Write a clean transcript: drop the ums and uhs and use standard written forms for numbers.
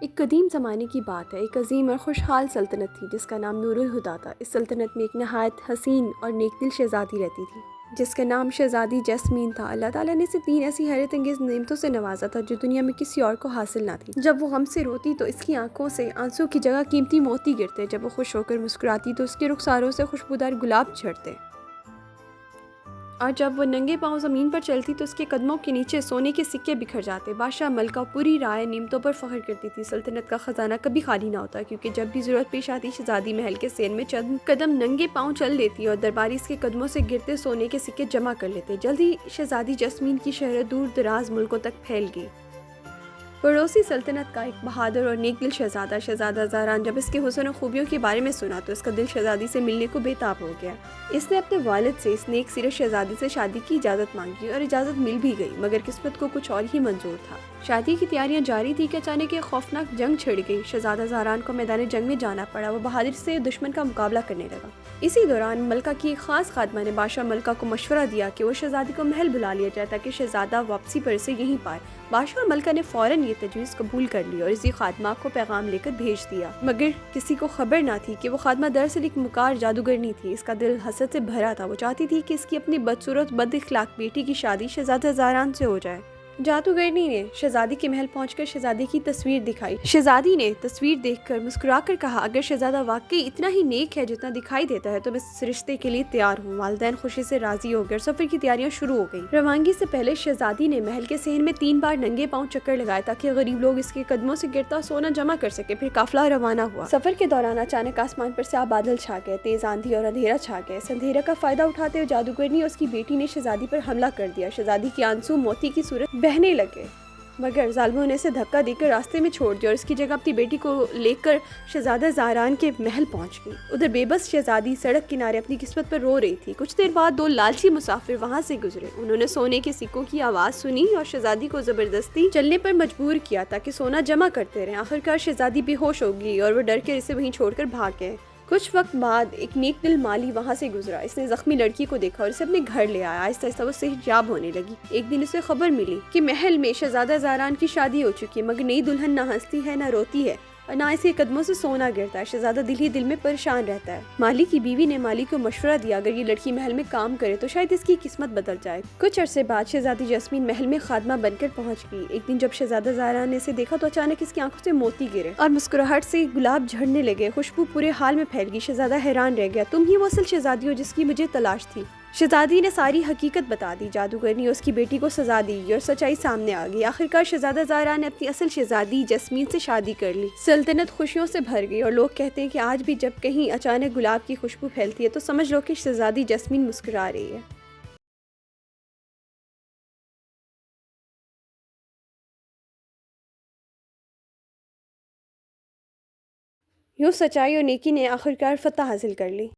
ایک قدیم زمانے کی بات ہے، ایک عظیم اور خوشحال سلطنت تھی جس کا نام نور الہدا تھا۔ اس سلطنت میں ایک نہایت حسین اور نیک دل شہزادی رہتی تھی جس کا نام شہزادی جیسمین تھا۔ اللہ تعالیٰ نے اسے 3 ایسی حیرت انگیز نعمتوں سے نوازا تھا جو دنیا میں کسی اور کو حاصل نہ تھی۔ جب وہ غم سے روتی تو اس کی آنکھوں سے آنسو کی جگہ قیمتی موتی گرتے، جب وہ خوش ہو کر مسکراتی تو اس کے رخساروں سے خوشبودار گلاب جھڑتے، اور جب وہ ننگے پاؤں زمین پر چلتی تو اس کے قدموں کے نیچے سونے کے سکے بکھر جاتے۔ بادشاہ ملکہ پوری رائے نعمتوں پر فخر کرتی تھی۔ سلطنت کا خزانہ کبھی خالی نہ ہوتا، کیونکہ جب بھی ضرورت پیش آتی شہزادی محل کے سین میں چند قدم ننگے پاؤں چل دیتی اور درباری اس کے قدموں سے گرتے سونے کے سکے جمع کر لیتے۔ جلد ہی شہزادی جیسمین کی شہرت دور دراز ملکوں تک پھیل گئی۔ پڑوسی سلطنت کا ایک بہادر اور نیک دل شہزادہ زاران جب اس کے حسن و خوبیوں کے بارے میں سنا تو اس کا دل شہزادی سے ملنے کو بے تاب ہو گیا۔ اس نے اپنے والد سے اس نیک سیرت شہزادی سے شادی کی اجازت مانگی اور اجازت مل بھی گئی، مگر قسمت کو کچھ اور ہی منظور تھا۔ شادی کی تیاریاں جاری تھی کہ اچانک ایک خوفناک جنگ چھڑ گئی۔ شہزادہ زاران کو میدان جنگ میں جانا پڑا۔ وہ بہادری سے دشمن کا مقابلہ کرنے لگا۔ اسی دوران ملکہ کی ایک خاص خادمہ نے بادشاہ ملکہ کو مشورہ دیا کہ وہ شہزادی کو محل بلا لیا جائے تاکہ شہزادہ واپسی پر اسے یہیں پائے۔ بادشاہ اور ملکہ نے فوراً یہ تجویز قبول کر لی اور اسی خادمہ کو پیغام لے کر بھیج دیا، مگر کسی کو خبر نہ تھی کہ وہ خادمہ دراصل ایک مکار جادوگرنی تھی۔ اس کا دل حسد سے بھرا تھا۔ وہ چاہتی تھی کہ اس کی اپنی بدصورت بد اخلاق بیٹی کی شادی شہزادہ زاران سے ہو جائے۔ جادوگرنی نے شہزادی کے محل پہنچ کر شہزادی کی تصویر دکھائی۔ شہزادی نے تصویر دیکھ کر مسکرا کر کہا، اگر شہزادہ واقعی اتنا ہی نیک ہے جتنا دکھائی دیتا ہے تو میں اس رشتے کے لیے تیار ہوں۔ والدین خوشی سے راضی ہو گئے اور سفر کی تیاریاں شروع ہو گئیں۔ روانگی سے پہلے شہزادی نے محل کے صحن میں 3 بار ننگے پاؤں چکر لگائے تاکہ غریب لوگ اس کے قدموں سے گرتا سونا جمع کر سکے۔ پھر قافلہ روانہ ہوا۔ سفر کے دوران اچانک آسمان پر سیاہ بادل چھا گئے، تیز آندھی اور اندھیرا چھا گیا۔ اس اندھیرے کا فائدہ اٹھاتے ہوئے جادوگرنی اور اس کی بیٹی نے شہزادی پر حملہ کر دیا۔ شہزادی کے آنسو موتی کی صورت بہنے لگے، مگر ظالموں نے اسے دھکا دے کر راستے میں چھوڑ دیا اور اس کی جگہ اپنی بیٹی کو لے کر شہزادہ زاران کے محل پہنچ گئی۔ ادھر بے بس شہزادی سڑک کنارے اپنی قسمت پر رو رہی تھی۔ کچھ دیر بعد 2 لالچی مسافر وہاں سے گزرے۔ انہوں نے سونے کے سکوں کی آواز سنی اور شہزادی کو زبردستی چلنے پر مجبور کیا تاکہ سونا جمع کرتے رہیں۔ آخرکار شہزادی بے ہوش ہو گئی اور وہ ڈر کے اسے وہیں چھوڑ کر بھاگ گئے۔ کچھ وقت بعد ایک نیک دل مالی وہاں سے گزرا۔ اس نے زخمی لڑکی کو دیکھا اور اسے اپنے گھر لے آیا۔ آہستہ آہستہ وہ صحت یاب ہونے لگی۔ ایک دن اسے خبر ملی کہ محل میں شہزادہ زاران کی شادی ہو چکی ہے، مگر نئی دلہن نہ ہنستی ہے، نہ روتی ہے اور نہ اس کے قدموں سے سونا گرتا ہے۔ شہزادہ دل ہی دل میں پریشان رہتا ہے۔ مالی کی بیوی نے مالی کو مشورہ دیا، اگر یہ لڑکی محل میں کام کرے تو شاید اس کی قسمت بدل جائے۔ کچھ عرصے بعد شہزادی جیسمین محل میں خادمہ بن کر پہنچ گئی۔ ایک دن جب شہزادہ زاران نے اسے دیکھا تو اچانک اس کی آنکھوں سے موتی گرے اور مسکراہٹ سے گلاب جھڑنے لگے۔ خوشبو پورے حال میں پھیل گئی۔ شہزادہ حیران رہ گیا، تم ہی وہ اصل شہزادی ہو جس کی مجھے تلاش تھی۔ شہزادی نے ساری حقیقت بتا دی۔ جادوگرنی اور اس کی بیٹی کو سزا دی اور سچائی سامنے آ گئی۔ آخرکار شہزادہ زاران نے اپنی اصل شہزادی جیسمین سے شادی کر لی۔ سلطنت خوشیوں سے بھر گئی اور لوگ کہتے ہیں کہ آج بھی جب کہیں اچانک گلاب کی خوشبو پھیلتی ہے تو سمجھ لو کہ شہزادی جیسمین مسکرا رہی ہے۔ یوں سچائی اور نیکی نے آخرکار فتح حاصل کر لی۔